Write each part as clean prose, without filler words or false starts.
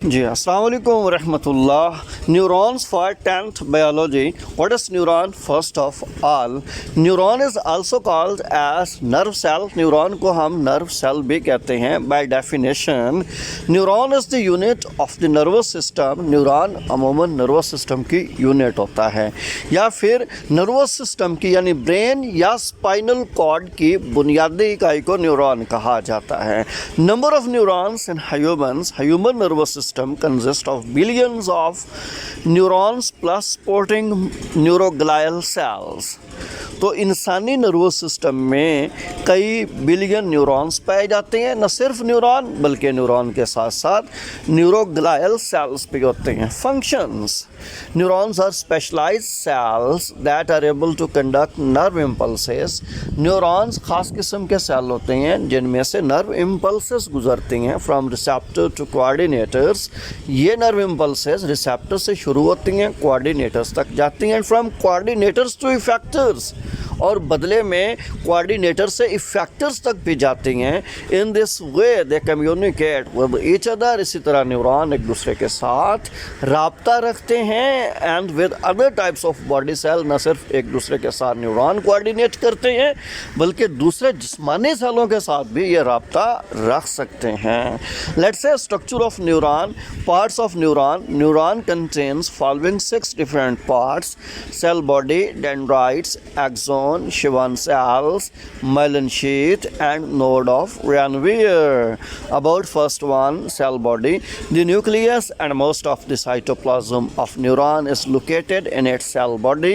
जी अस्सलाम वालेकुम रहमतुल्लाह। Neurons for 10th biology. What is neuron? First of all, neuron is also called as nerve cell. Neuron को हम nerve cell भी कहते हैं। By definition neuron is the unit of the nervous system. Neuron अमूमन nervous system की unit होता है या फिर नर्वस सिस्टम की यानी ब्रेन या स्पाइनल कॉर्ड की बुनियादी इकाई को न्यूरॉन कहा जाता है। Number of neurons in human nervous system consists of billions of neurons plus supporting neuroglial cells। तो इंसानी नर्वस सिस्टम में कई बिलियन न्यूरॉन्स पाए जाते हैं। न सिर्फ न्यूरॉन बल्कि न्यूरॉन के साथ साथ न्यूरोग्लायल सेल्स भी होते हैं। Functions: neurons are specialized cells that are able to conduct nerve impulses. Neurons खास किस्म के सेल होते हैं जिनमें से नर्व इम्पल्सेस गुजरते हैं फ्रॉम रिसेप्टर टू कोऑर्डिनेटर्स। ये नर्व इम्पल्सेस रिसेप्टर से शुरू होती हैं, कोऑर्डिनेटर्स तक जाती हैं, फ्रॉम कोऑर्डिनेटर्स टू इफेक्टर्स, और बदले में कोऑर्डिनेटर से इफेक्टर्स तक भी जाती हैं। In this way they communicate with each other. इसी तरह न्यूरॉन एक दूसरे के साथ राब्ता रखते हैं and with other types of body cell. न सिर्फ एक दूसरे के साथ न्यूरॉन कोऑर्डिनेट करते हैं बल्कि दूसरे जिस्मानी सेलों के साथ भी ये राब्ता रख सकते हैं। Let's say structure of neuron. Parts of neuron: neuron contains following 6 different parts: cell body, dendrites, axon, Schwann cells, myelin sheath, and node of Ranvier. About first one, cell body. The nucleus and most of the cytoplasm of neuron is located in its cell body.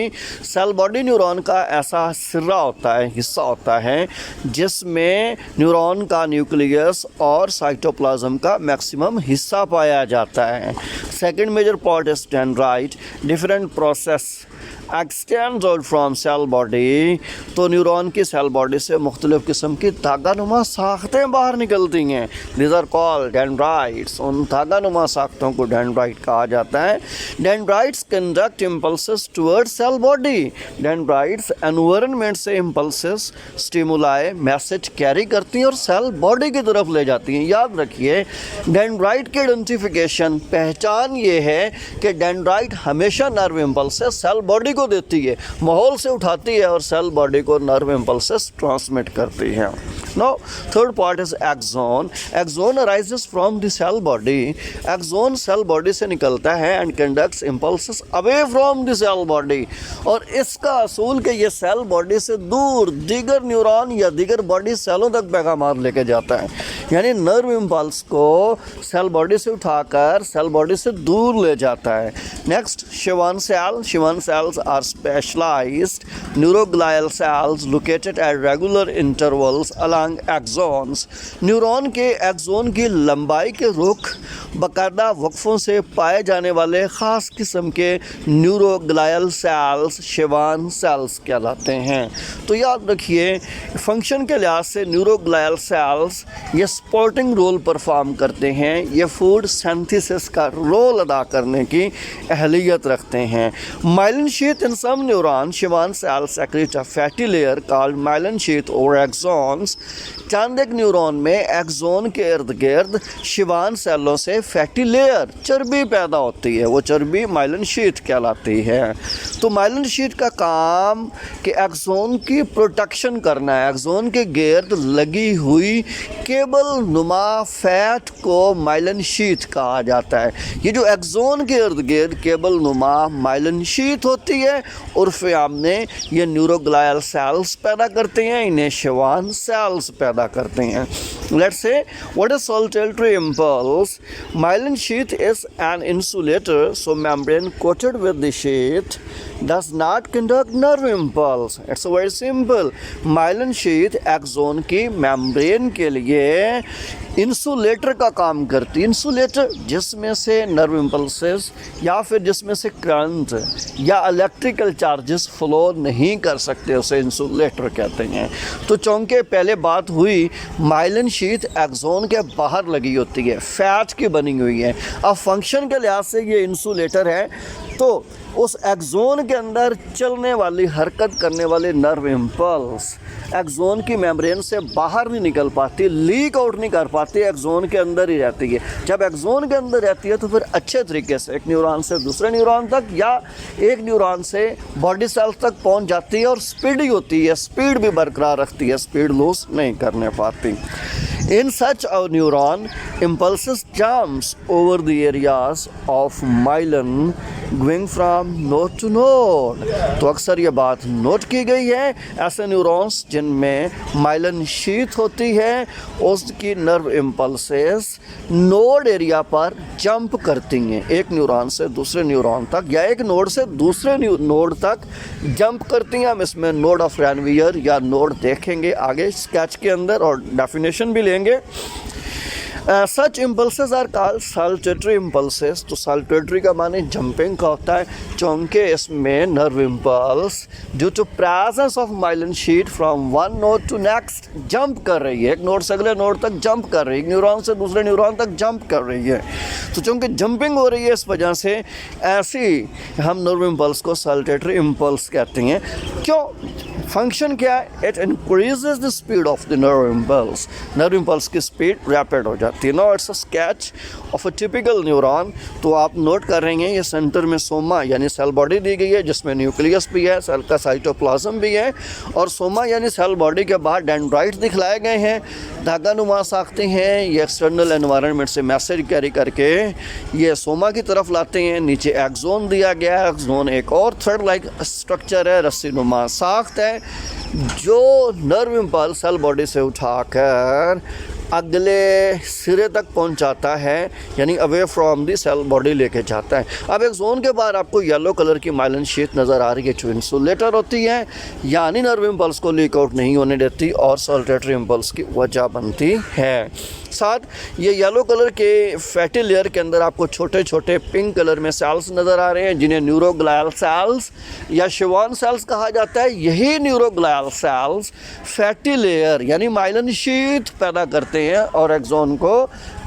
Cell body neuron का ऐसा सिरा होता है, हिस्सा होता है जिसमें neuron का न्यूक्लियस और साइटोप्लाज्म का मैक्सिमम हिस्सा पाया जाता है। Second major part is dendrite. Different process extends out from cell body. तो न्यूरॉन की सेल बॉडी से मुख्तलिफ़ किस्म की धागानुमा साख्तें बाहर निकलती हैं। These are called dendrites. उन धागानुमा साख्तों को डेंड्राइट कहा जाता है। Dendrites conduct impulses toward cell body. Dendrites environment से इम्पल्सेस, स्टिमुलाई, मैसेज कैरी करती हैं और सेल बॉडी की तरफ ले जाती हैं। याद रखिए, डेंड्राइट की आइडेंटिफिकेशन, पहचान ये है कि डेंड्राइट हमेशा नर्व इम्पल्सेस सेल बॉडी को देती है, माहौल से उठाती है और सेल बॉडी को नर्व इम्पल्सेस ट्रांसमिट करती है। No third part is axon. Axon arises from the cell body. Axon cell body से निकलता है and conducts impulses away from the cell body. और इसका असूल कि ये सेल बॉडी से दूर दीगर न्यूरॉन या दीगर बॉडी सेलों तक पैगाम लेके जाता है। यानी नर्व इम्पल्स को सेल बॉडी से उठाकर सेल बॉडी से दूर ले जाता है। Next, Schwann cell. Schwann cells are specialized neuroglial cells located at regular intervals along axons। Neuron के एक्सोन की लंबाई के रुख बाकायदा वक्फों से पाए जाने वाले ख़ास किस्म के न्यूरोग्लायल सेल्स शिवान सेल्स कहलाते हैं। तो याद रखिए, फंक्शन के लिहाज से न्यूरोग्लायल सेल्स ये सपोर्टिंग रोल परफॉर्म करते हैं। ये फूड सिंथेसिस का रोल अदा करने की अहलियत रखते हैं। Myelin sheath in some neurons, Schwann cells secrete a fatty layer called myelin sheath over axons। चंद एक न्यूरॉन में एक्सोन के इर्द गिर्द शिवान सेलों से फैटी लेयर, चर्बी पैदा होती है। वो चर्बी माइलिन शीथ कहलाती है। तो माइलिन शीथ का काम कि एक्सोन की प्रोटेक्शन करना है। एक्सोन के गिर्द लगी हुई केबल नुमा फैट को माइलिन शीथ कहा जाता है। ये जो एक्सोन के इर्द गिर्द केबल नुमा माइलिन शीथ होती है, उर्फ आम में ये न्यूरोग्लायल सेल्स पैदा करते हैं, इन्हें शिवान सेल्स पैदा करते हैं। लेट्स से what is solitary impulse? Myelin sheath is an insulator, so membrane coated with the sheath does not conduct nerve impulse। It's very simple। myelin sheath axon की मेम्ब्रेन के लिए इंसुलेटर का काम करती है। इंसुलेटर जिसमें से नर्व इम्पल्सेस या फिर जिसमें से करंट या इलेक्ट्रिकल चार्जेस फ्लो नहीं कर सकते, उसे इंसुलेटर कहते हैं। तो चूँकि पहले बात हुई, माइलिन शीथ एक्सोन के बाहर लगी होती है, फैट की बनी हुई है। अब फंक्शन के लिहाज से ये इंसुलेटर है। तो उस एक्सोन के अंदर चलने वाली, हरकत करने वाली नर्व इम्पल्स एक्सोन की मेम्ब्रेन से बाहर नहीं निकल पाती, लीक आउट नहीं कर पाती, एक्सोन के अंदर ही रहती है। जब एक्सोन के अंदर रहती है तो फिर अच्छे तरीके से एक न्यूरॉन से दूसरे न्यूरॉन तक या एक न्यूरॉन से बॉडी सेल्स तक पहुंच जाती है और स्पीडी होती है, स्पीड भी बरकरार रखती है, स्पीड लूज नहीं करने पाती। In such a neuron, impulses jumps over the areas of myelin going from node to node। तो अक्सर ये बात नोट की गई है, ऐसे न्यूरॉन्स जिनमें माइलिन शीथ होती है उसकी नर्व इम्पल्सेस नोड एरिया पर जंप करती हैं, एक न्यूरॉन से दूसरे न्यूरॉन तक या एक नोड से दूसरे नोड तक जंप करती हैं। हम इसमें नोड ऑफ रैनवियर या नोड देखेंगे आगे स्केच के अंदर और डेफिनेशन भी लेंगे। Such impulses are called saltatory impulses. तो साल्टेटरी का माने जंपिंग का होता है, चूँकि इसमें nerve impulse due to presence of myelin sheath from one node to next jump कर रही है, एक नोड से अगले नोड तक जंप कर रही है, एक न्यूरॉन से दूसरे न्यूरॉन तक जंप कर रही है। तो चूँकि जंपिंग हो रही है इस वजह से ऐसी हम नर्व इम्पल्स को साल्टेटरी इम्पल्स कहते हैं। क्यों? फंक्शन क्या है? It increases the speed of the nerve impulse, nerve impulse की स्पीड रैपिड हो जाती है। Now it's a sketch of a typical neuron. तो आप नोट कर रहे हैं ये सेंटर में सोमा यानी सेल बॉडी दी गई है जिसमें न्यूक्लियस भी है, सेल का साइटोप्लाज्म भी है और सोमा यानी सेल बॉडी के बाहर डेंड्राइट दिखलाए गए हैं, धागा नुमा साख्ते हैं, ये एक्सटर्नल एनवायरनमेंट से मैसेज कैरी करके ये सोमा की तरफ लाते हैं। नीचे एक्सोन दिया गया है, एक्सोन एक और थ्रेड लाइक स्ट्रक्चर है, रस्सी नुमा साख्त है जो नर्व इम्पल्स सेल बॉडी से उठाकर अगले सिरे तक पहुंचाता है यानी away from the cell body लेके जाता है। अब एक जोन के बाद आपको येलो कलर की माइलिन शीट नज़र आ रही है जो इंसुलेटर होती है यानी नर्व इम्पल्स को लीक आउट नहीं होने देती और साल्टेटरी इम्पल्स की वजह बनती है। साथ ये येलो कलर के फैटी लेयर के अंदर आपको छोटे छोटे पिंक कलर में सेल्स नज़र आ रहे हैं जिन्हें न्यूरोग्लायल सेल्स या शिवान सेल्स कहा जाता है। यही न्यूरोग्लायल सेल्स फैटी लेयर यानी माइलिन शीट पैदा करते हैं और एक्सोन को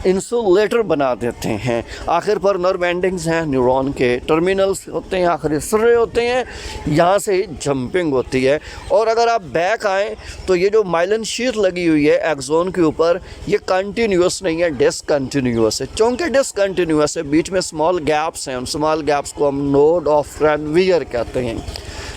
इंसुलेटर बना देते हैं। आखिर पर नर्व एंडिंग्स हैं, न्यूरॉन के टर्मिनल्स होते हैं, आखिरी सिरे होते हैं, यहाँ से जंपिंग होती है। और अगर आप बैक आएँ तो ये जो माइलिन शीट लगी हुई है एक्सोन के ऊपर ये कंटिन्यूस नहीं है, डिसकंटिन्यूस है। चूँकि डिसकंटिन्यूस है बीच में स्मॉल गैप्स हैं, उन स्मॉल गैप्स को हम नोड ऑफ रैनवियर कहते हैं।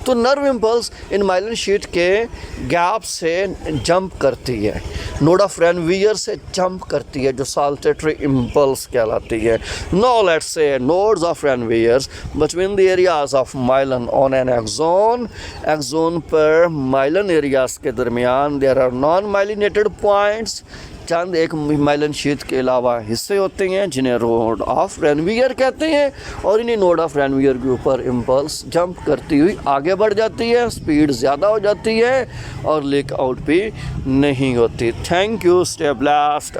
तो nerve impulse in myelin sheath के गैप से जंप करती है, नोड ऑफ रैनवियर से जंप करती है जो साल्टेटरी इम्पल्स कहलाती है। Now let's say nodes of Ranviers between the areas of myelin on an axon. Axon पर माइलिन एरियाज के दरमियान there are non myelinated points, चंद एक माइलिन शीट के अलावा हिस्से होते हैं जिन्हें नोड ऑफ रैनवियर कहते हैं और इन्हीं नोड ऑफ रैनवियर के ऊपर इम्पल्स जंप करती हुई आगे बढ़ जाती है, स्पीड ज़्यादा हो जाती है और लीक आउट भी नहीं होती। Thank you, stay blessed.